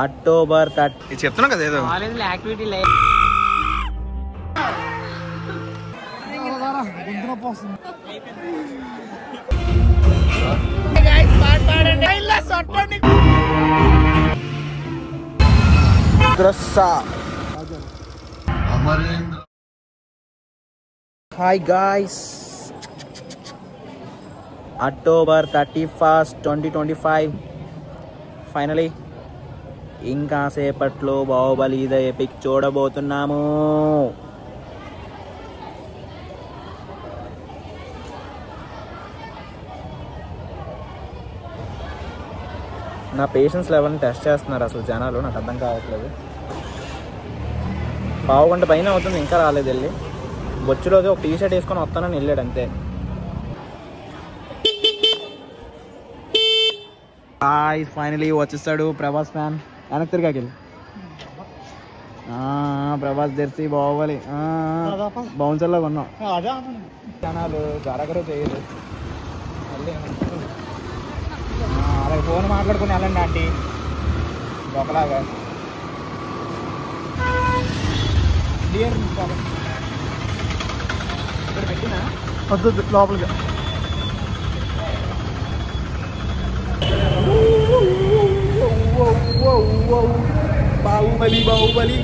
October 30 చెప్తున్నా కదా ఏదో కాలేజ్ లో యాక్టివిటీ లే hi guys, October 31st 2025 finally ఇంకా సేపట్లో బాహుబలి ద ఎపిక్ చూడబోతున్నాము. నా పేషెన్స్ లెవెల్ని టెస్ట్ చేస్తున్నారు అసలు జనాలు, నాకు అర్థం కావట్లేదు. పావు గంట పైన అవుతుంది, ఇంకా రాలేదు. వెళ్ళి బొచ్చులోకి ఒక టీ షర్ట్ వేసుకొని వస్తానని వెళ్ళాడు అంతే. ఫైనలీ వచ్చేస్తాడు ప్రభాస్ ఫ్యాన్. వెనక్కి తిరిగాకి వెళ్ళి ప్రభాస్ జెర్సీ బాహుబలి బౌన్సర్లో కొన్నాం. జనాలు జరగరు చేయదు. అలాగే ఫోన్ మాట్లాడుకుని వెళ్ళండి ఆంటీ ఒకలాగా. ఇక్కడ పెట్టినా వద్దు లోపలికి. బాహుబలి బాహుబలి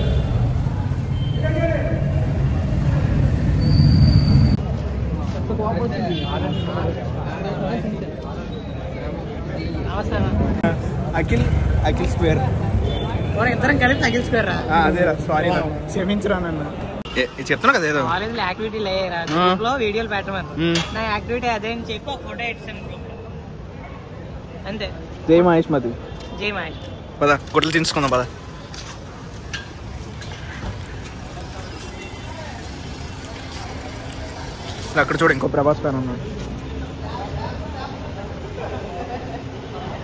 అఖిల్ అఖిల్ స్క్వేర్ ఇద్దరం కలిపి అఖిల్ స్క్వేర్ రా. అదేరా, సారీ క్షమించరా నన్ను. చెప్తున్నా కదా ఏదో కాలేజ్ లో యాక్టివిటీ లేరా, గ్రూప్ లో వీడియోలు పెట్టమని. నా యాక్టివిటీ అదే అని చెప్పి ఒక ఫోటో ఎట్టాను అంతే. జై మహేష్ మధు, జై మహేష్. పద గుడ్లు తీసుకుందాం పద. అక్కడ చూడు ఇంకో ప్రభాస్ ఫ్యాన్ ఉన్నాడు.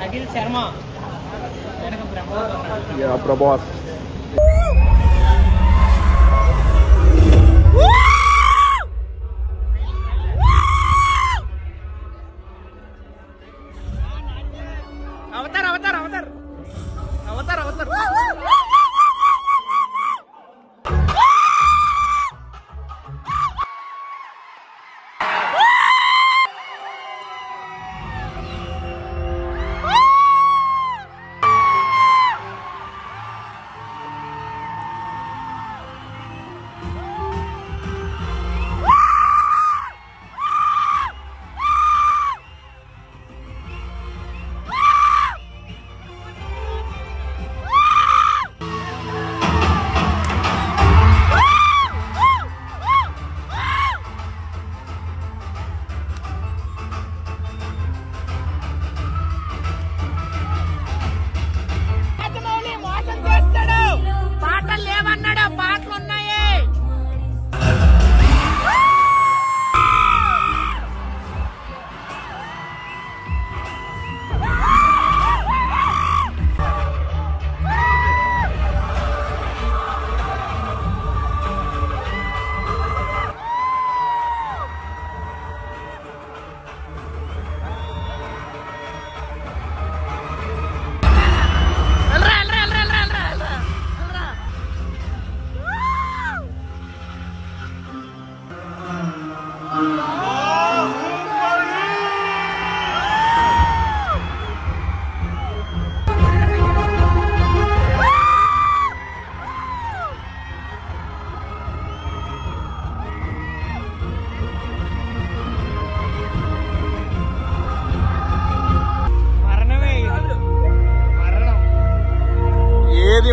Akhil Sharma Prabhas. Avatar Avatar Avatar Avatar Avatar.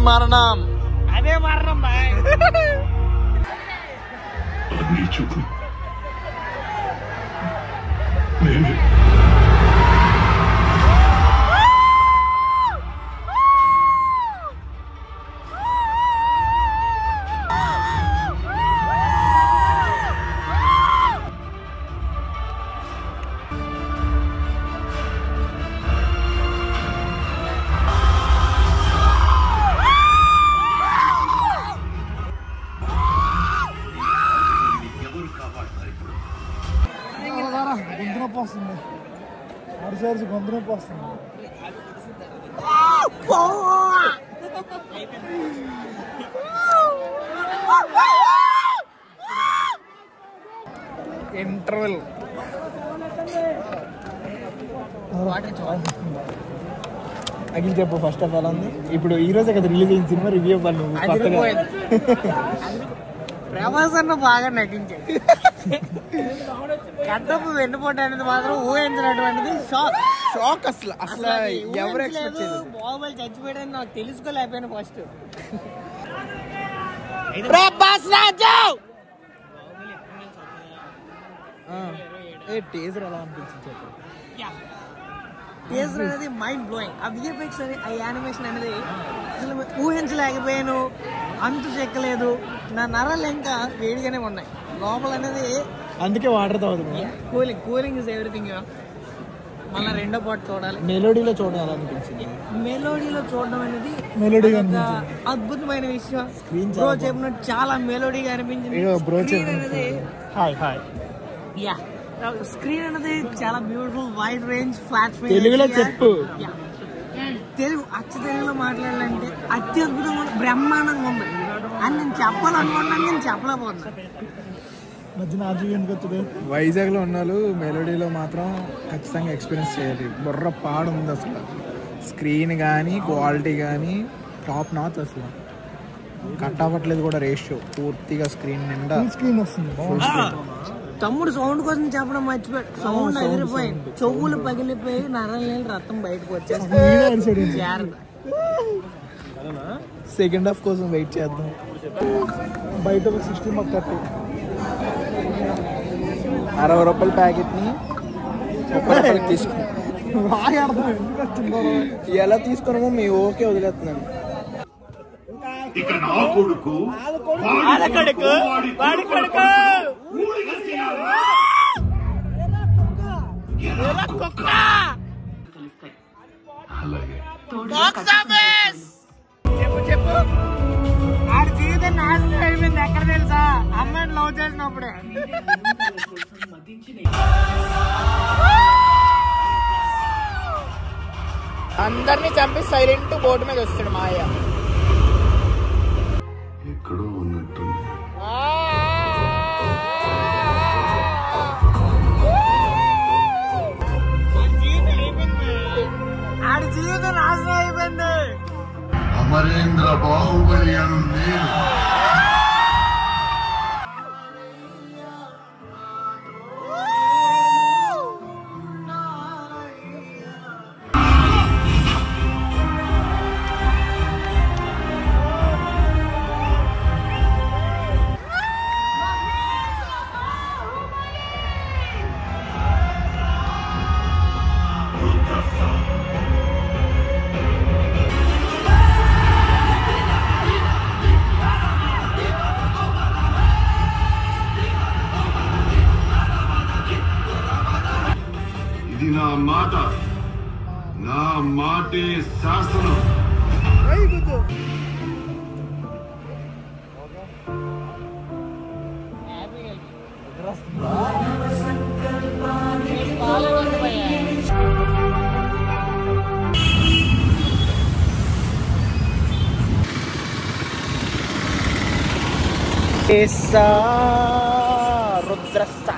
మరణం అదే మరణం బాయ్. వస్తుంది, అరిసరిసి గొంతు నొప్పి వస్తుంది. ఇంటర్వెల్. అఖిల్ చెప్పు ఫస్ట్ ఆఫ్ ఆల్ ఉంది. ఇప్పుడు ఈ రోజే కదా రిలీజ్ అయిన సినిమా రివ్యూ అవ్వాలి నువ్వు కొత్తగా. ప్రభాస్ అన్న బాగా నటించాడు. కట్టపు వెన్నుపోటు అనేది మాత్రం ఊహించినటువంటిది షాక్. అసలు ఎవరు ఎక్స్పెక్ట్ చేయలేదు. బాహుబలి చచ్చిపోయాడని నాకు తెలుసుకోలేకపోయాను ఫస్ట్. ప్రభాస్ రాజు టేజర్ ఎలా అనిపించింది? టేజర్ అనేది మైండ్ బ్లోయింగ్. ఆ విఎఫ్ఎక్స్ అనేది, ఆ యానిమేషన్ అనేది అసలు ఊహించలేకపోయాను. అంతు చెక్కలేదు. నా నరాలు ఇంకా వేడిగానే ఉన్నాయి లోపల అనేది. అందుకే వాటర్ తాగుతుంది. Cooling is everything. మళ్ళీ రెండో పార్ట్ చూడాలి. మెలోడీలో చూడాలనిపించింది. మెలోడీలో చూడడం అనేది అద్భుతమైన విషయం. బ్రో చెప్పినట్టు చాలా మెలోడీగా అనిపించింది. స్క్రీన్ అనేది చాలా beautiful, wide range, flat screen. తెలుగులో చెప్పు. తెలుగు అచ్చ తెలుగులో మాట్లాడాలంటే అత్యద్భుతంగా బ్రహ్మాండంగా ఉంది అని నేను చెప్పాలనుకున్నాను, నేను చెప్పలేకపోతున్నా. వైజాగ్ లో ఉన్నాళ్ళు మెలోడీలో మాత్రం ఖచ్చితంగా ఎక్స్పీరియన్స్ చేయాలి. బుర్ర పాడు ఉంది అసలు. స్క్రీన్ కానీ క్వాలిటీ కానీ టాప్ నాచ్. అసలు కట్ అవ్వట్లేదు కూడా రేషియో. పూర్తిగా స్క్రీన్ నిండా స్క్రీన్ వస్తుంది. తమ్ముడు సౌండ్ కోసం చెప్పడం మర్చిపోయాడు. సౌండ్ ఎదిరిపోయింది, చెవులు పగిలిపోయి నరాలు నీళ్ళు రక్తం బయటకు వచ్చేస్తుంది. సెకండ్ హాఫ్ కోసం వెయిట్ చేద్దాం. బయట 60 మాకు 30 ₹60 ప్యాకెట్ని 30 తీసుకున్నాం. ఎలా తీసుకున్నామో మీ ఓకే వదిలేస్తున్నాను. ఇక నా కొడుకు చెప్పు ఆడి జీవితం నాశనం అయిపోయింది. ఎక్కడ తెలుసా? అమ్మాయిని లవ్ చేసినప్పుడే. అందరినీ చంపి సైలెంట్ బోర్డు మీద వస్తాడు మాయ. ఎక్కడో ఉన్నట్టుంది. ఆడి జీవితం నాశనం అయిపోయింది. అమరేంద్ర బాహుబలి అను నేను ఇది నా మాట, నా మాటే శాసనం. రుద్రస్స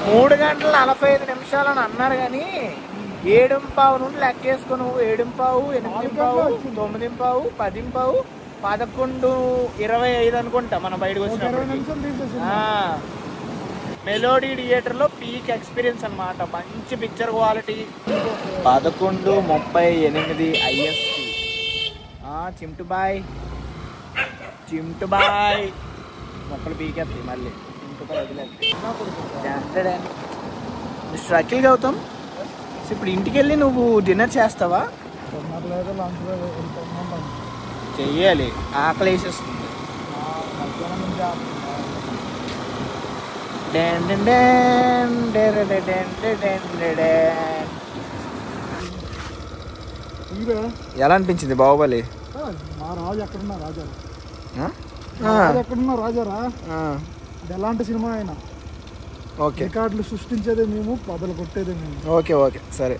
3:45 అని అన్నారు కానీ 7:15 నుండి లెక్కేసుకుని 7:15, 8:15, 9:15, 10:15, 11:25 అనుకుంటా మనం బయటకు వచ్చినప్పుడు. మెలోడీ థియేటర్లో పీక్ ఎక్స్పీరియన్స్ అనమాట. మంచి picture quality. 11:38 IST. Chintu boy మొక్కలు పీకేస్తాయి మళ్ళీ. మిస్టర్ అఖిల్ గౌతమ్, ఇప్పుడు ఇంటికి వెళ్ళి నువ్వు డిన్నర్ చేస్తావా? చెయ్యాలి, ఆకలి వేసేస్తుంది. ఎలా అనిపించింది బాహుబలి? మా రాజు ఎక్కడున్నా రాజారా, ఎక్కడున్నా రాజారా. ఎలాంటి సినిమా అయినా ఓకే, రికార్డులు సృష్టించేదే మేము, బదులు కొట్టేదే మేము. ఓకే ఓకే సరే,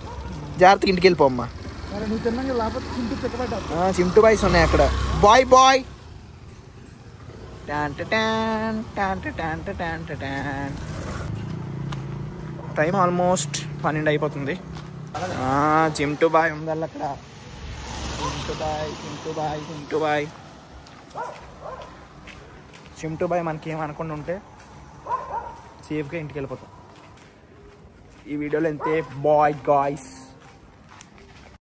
జాగ్రత్తగా ఇంటికి వెళ్ళిపోమ్మా. మరి నువ్వు తిన్నాక లేకపోతే చింటూ చెక్కబడ్డా. చింటూ బాయ్స్ ఉన్నాయి అక్కడ. బాయ్ టైం ఆల్మోస్ట్ 12 అయిపోతుంది. చింటూ బాయ్ ఉండాలి అక్కడ. చింటూ బాయ్ మనకి ఏమనుకుండా ఉంటే సేఫ్గా ఇంటికి వెళ్ళిపోతాం. ఈ వీడియోలో అంతే. Bye guys.